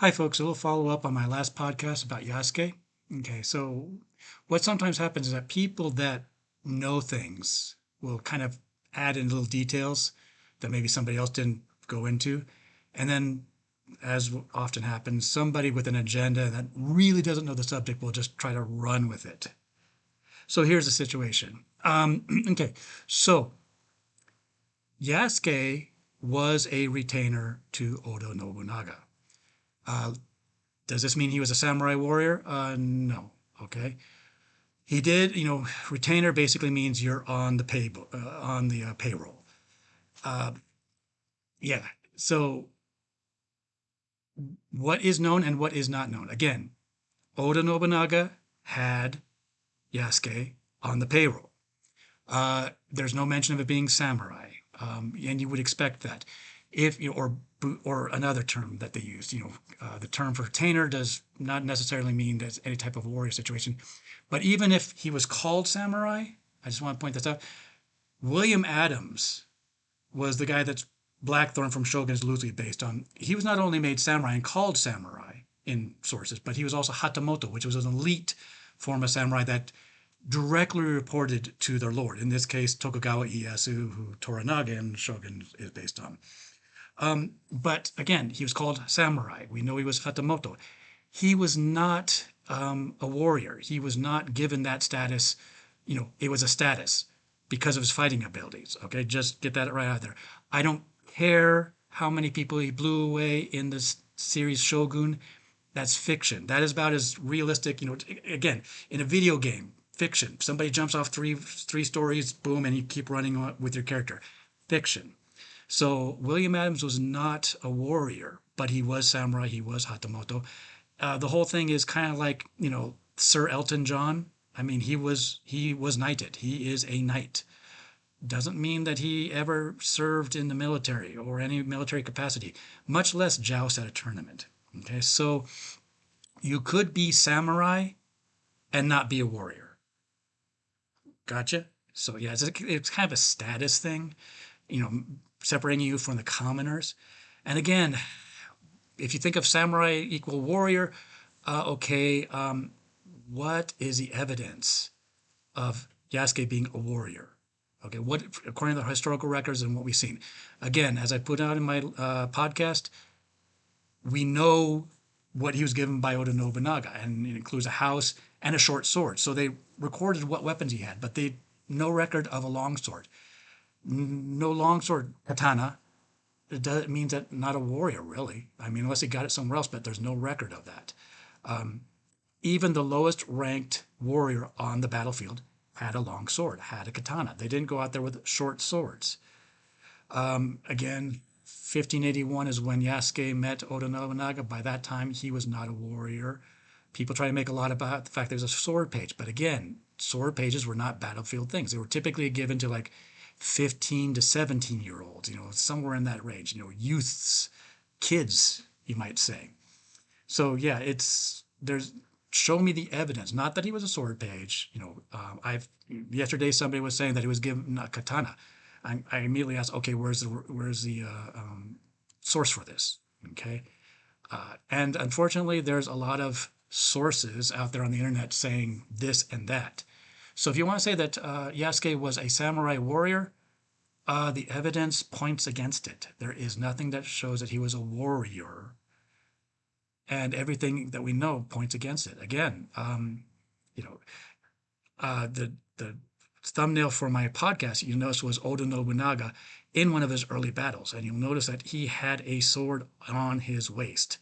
Hi, folks. A little follow up on my last podcast about Yasuke. Okay, so what sometimes happens is that people that know things will kind of add in little details that maybe somebody else didn't go into. And then, as often happens, somebody with an agenda that really doesn't know the subject will just try to run with it. So here's the situation. Okay, so Yasuke was a retainer to Oda Nobunaga. Uh, Does this mean he was a samurai warrior? No. Okay. He did, retainer basically means you're on the payroll. Uh, yeah. So what is known and what is not known? Again, Oda Nobunaga had Yasuke on the payroll. There's no mention of it being samurai, and you would expect that. If you or another term that they used, the term for retainer does not necessarily mean there's any type of warrior situation. But even if he was called samurai, I just want to point this out. William Adams was the guy that's Blackthorn from Shogun is loosely based on. He was not only made samurai and called samurai in sources, but he was also Hatamoto, which was an elite form of samurai that directly reported to their lord. In this case, Tokugawa Ieyasu, who Toranaga and Shogun is based on. But again, he was called samurai. We know he was Hatamoto. He was not a warrior. He was not given that status. It was a status because of his fighting abilities. Okay, just get that right out there. I don't care how many people he blew away in this series Shogun. That's fiction. That is about as realistic. Again, in a video game, fiction. Somebody jumps off three stories, boom, and you keep running on with your character. Fiction. So William Adams was not a warrior, but he was samurai. He was Hatamoto. The whole thing is kind of like Sir Elton John. I mean, he was knighted. He is a knight. Doesn't mean that he ever served in the military or any military capacity, much less joust at a tournament. Okay, so you could be samurai and not be a warrior. Gotcha. So yeah, it's kind of a status thing, you know, separating you from the commoners. And again, if you think of samurai equal warrior, okay, what is the evidence of Yasuke being a warrior? Okay, what according to the historical records and what we've seen. Again, as I put out in my podcast, we know what he was given by Oda Nobunaga, and it includes a house and a short sword. So they recorded what weapons he had, but they no record of a longsword. No longsword katana. It means that not a warrior, really. I mean, unless he got it somewhere else, but there's no record of that. Even the lowest ranked warrior on the battlefield had a long sword, had a katana. They didn't go out there with short swords. Again, 1581 is when Yasuke met Oda Nobunaga. By that time, he was not a warrior. People try to make a lot about the fact there's a sword page, but again, sword pages were not battlefield things. They were typically given to like 15 to 17-year-olds, somewhere in that range, youths, kids, you might say. So yeah, there's show me the evidence. Not that he was a sword page. I've yesterday somebody was saying that he was given a katana. I immediately asked, okay, where's the source for this? Okay, and unfortunately, there's a lot of sources out there on the internet saying this and that. So if you want to say that Yasuke was a samurai warrior, the evidence points against it. There is nothing that shows that he was a warrior, and everything that we know points against it. Again, you know, the thumbnail for my podcast you notice was Oda Nobunaga in one of his early battles, and you'll notice that he had a sword on his waist.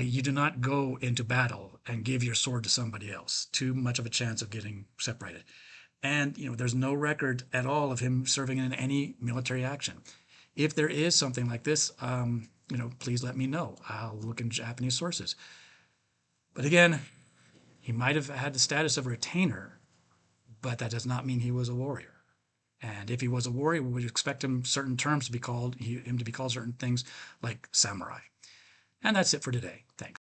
You do not go into battle and give your sword to somebody else. Too much of a chance of getting separated. And there's no record at all of him serving in any military action. If there is something like this, please let me know. I'll look in Japanese sources. But again, he might have had the status of retainer, but that does not mean he was a warrior. And if he was a warrior, we would expect him certain terms to be called, him to be called certain things like samurai. And that's it for today. Thanks.